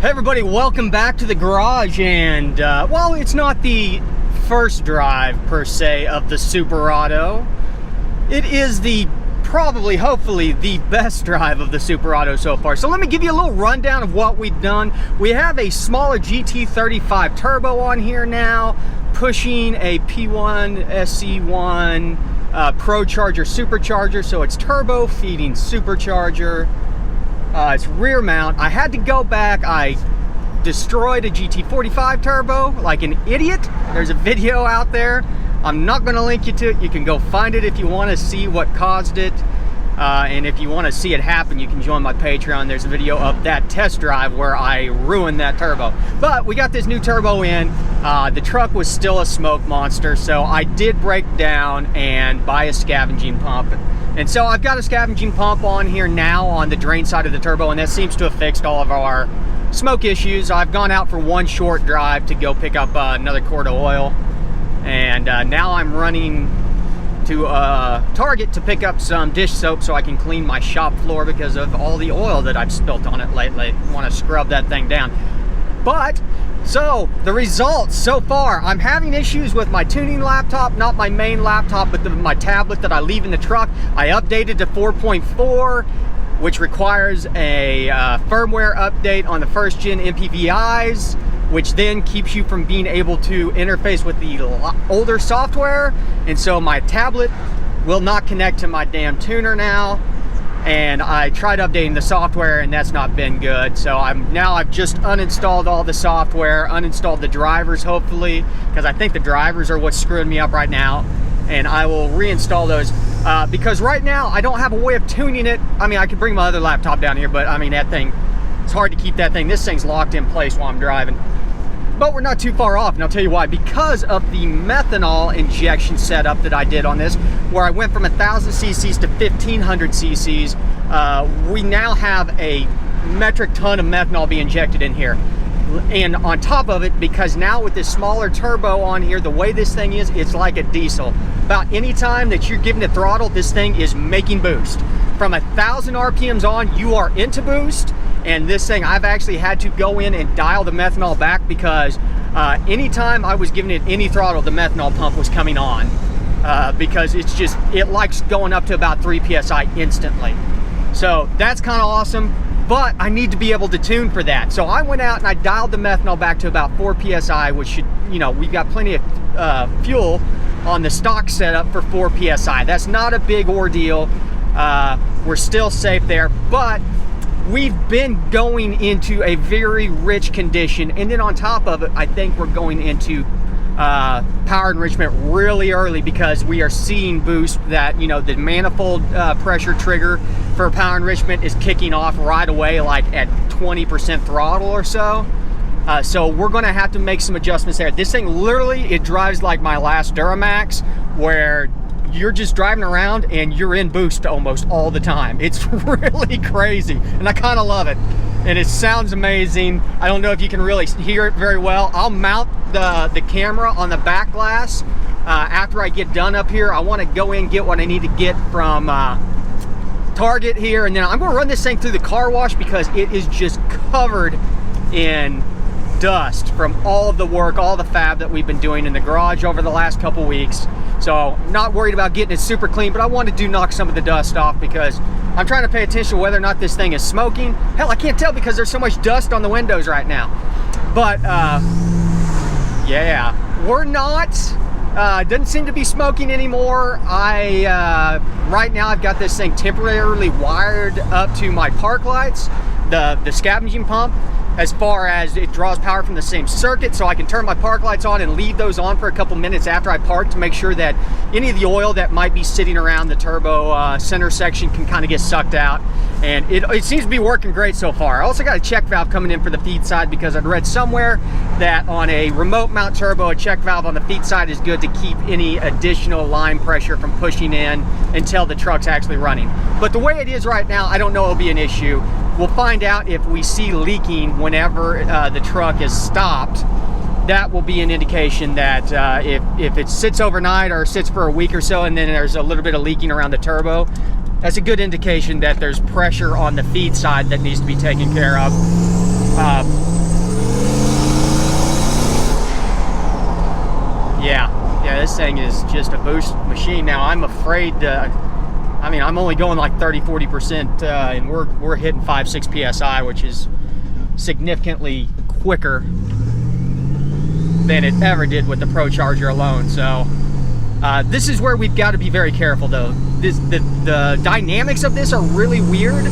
Hey everybody, welcome back to the garage. And well, it's not the first drive per se of the Superado. It is the probably, hopefully, the best drive of the Superado so far. So let me give you a little rundown of what we've done. We have a smaller GT35 turbo on here now, pushing a P1 SC1 Procharger Supercharger. So it's turbo feeding Supercharger. It's rear mount. I had to go back. I destroyed a GT45 turbo like an idiot. There's a video out there. I'm not going to link you to it. You can go find it if you want to see what caused it. And if you want to see it happen, you can join my Patreon. There's a video of that test drive where I ruined that turbo. But we got this new turbo in. The truck was still a smoke monster, so I did break down and buy a scavenging pump. And so I've got a scavenging pump on here now on the drain side of the turbo, and that seems to have fixed all of our smoke issues. I've gone out for one short drive to go pick up another quart of oil, and now I'm running to Target to pick up some dish soap so I can clean my shop floor because of all the oil that I've spilt on it lately. I want to scrub that thing down. But so the results so far, I'm having issues with my tuning laptop, not my main laptop, but my tablet that I leave in the truck. I updated to 4.4, which requires a firmware update on the first gen MPVIs, which then keeps you from being able to interface with the older software. And so my tablet will not connect to my damn tuner now. And I tried updating the software and that's not been good. So I've just uninstalled all the software, uninstalled the drivers hopefully, because I think the drivers are what's screwing me up right now. And I will reinstall those because right now I don't have a way of tuning it. I mean, I could bring my other laptop down here, but I mean, that thing, it's hard to keep that thing. This thing's locked in place while I'm driving. But we're not too far off, and I'll tell you why. Because of the methanol injection setup that I did on this, where I went from 1,000 cc's to 1,500 cc's, we now have a metric ton of methanol being injected in here. And on top of it, because now with this smaller turbo on here, the way this thing is, it's like a diesel. About any time that you're giving it throttle, this thing is making boost. From 1,000 RPMs on, you are into boost. And this thing, I've actually had to go in and dial the methanol back because anytime I was giving it any throttle, the methanol pump was coming on because it likes going up to about 3 PSI instantly. So that's kind of awesome, but I need to be able to tune for that. So I went out and I dialed the methanol back to about 4 PSI, which should, we've got plenty of fuel on the stock setup for 4 PSI. That's not a big ordeal. We're still safe there, but we've been going into a very rich condition, and then on top of it, I think we're going into power enrichment really early because we are seeing boost that, the manifold pressure trigger for power enrichment is kicking off right away, like at 20% throttle or so. So we're going to have to make some adjustments there. This thing literally, it drives like my last Duramax, where you're just driving around and you're in boost almost all the time. It's really crazy, and I kind of love it. And it sounds amazing. I don't know if you can really hear it very well. I'll mount the camera on the back glass after I get done up here. I want to go in and get what I need to get from Target here, and then I'm going to run this thing through the car wash because it is just covered in dust from all of the work, all the fab that we've been doing in the garage over the last couple weeks. So not worried about getting it super clean, but I wanted to knock some of the dust off because I'm trying to pay attention to whether or not this thing is smoking. Hell, I can't tell because there's so much dust on the windows right now. But yeah, we're not, doesn't seem to be smoking anymore. Right now I've got this thing temporarily wired up to my park lights, the scavenging pump, as far as it draws power from the same circuit, so I can turn my park lights on and leave those on for a couple minutes after I park to make sure that any of the oil that might be sitting around the turbo center section can kind of get sucked out. And it seems to be working great so far. I also got a check valve coming in for the feed side because I'd read somewhere that on a remote mount turbo, a check valve on the feed side is good to keep any additional line pressure from pushing in until the truck's actually running. But the way it is right now, I don't know it'll be an issue. We'll find out if we see leaking whenever the truck is stopped. That will be an indication that if it sits overnight or sits for a week or so and then there's a little bit of leaking around the turbo, that's a good indication that there's pressure on the feed side that needs to be taken care of. just a boost machine. Now I'm afraid to, I mean, I'm only going like 30–40%, and we're hitting 5–6 psi, which is significantly quicker than it ever did with the Procharger alone. So this is where we've got to be very careful, though. The dynamics of this are really weird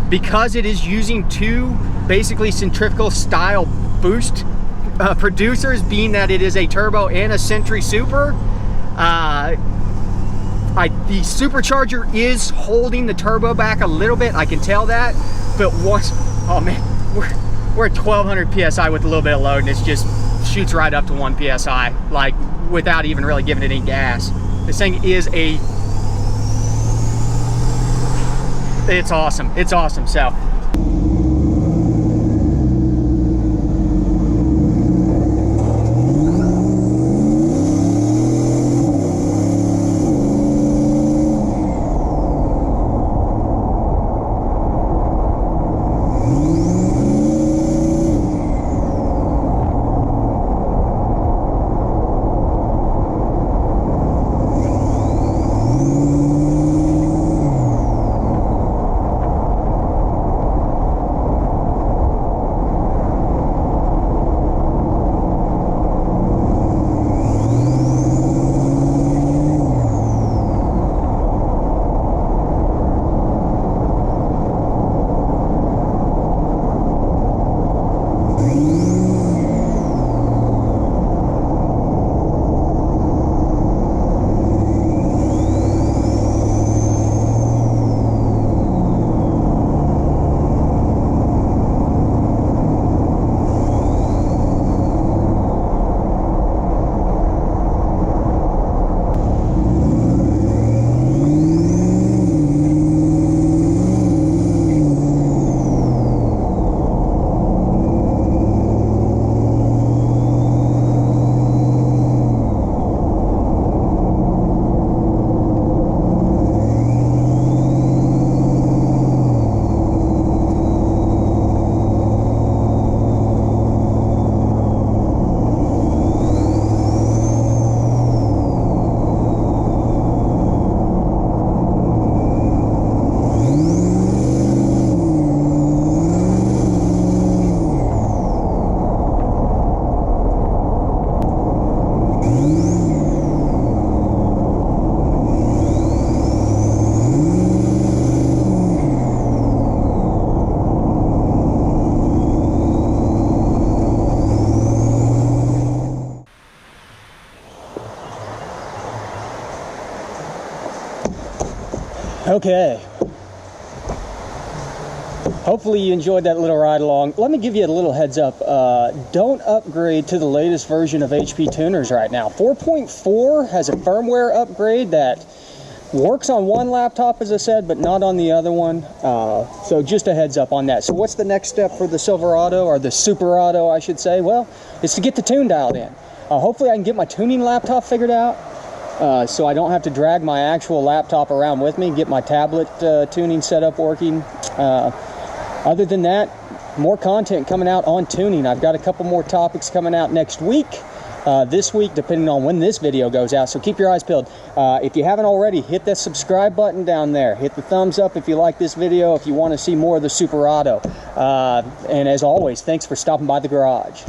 because it is using two basically centrifugal style boost producers, being that it is a turbo and a Century Super. The Supercharger is holding the turbo back a little bit, I can tell that, but once, oh man, we're at 1200 psi with a little bit of load, and it just shoots right up to 1 psi, like without even really giving it any gas. This thing is it's awesome. It's awesome. So okay. Hopefully you enjoyed that little ride along. Let me give you a little heads up. Don't upgrade to the latest version of HP tuners right now. 4.4 has a firmware upgrade that works on one laptop, as I said, but not on the other one. So just a heads up on that. So what's the next step for the Silverado, or the Superado, I should say? Well, it's to get the tune dialed in. Hopefully I can get my tuning laptop figured out, so I don't have to drag my actual laptop around with me, get my tablet tuning setup working. Other than that, more content coming out on tuning. I've got a couple more topics coming out next week, this week, depending on when this video goes out, so keep your eyes peeled. If you haven't already, hit that subscribe button down there. Hit the thumbs up if you like this video, if you want to see more of the Superado. And as always, thanks for stopping by the garage.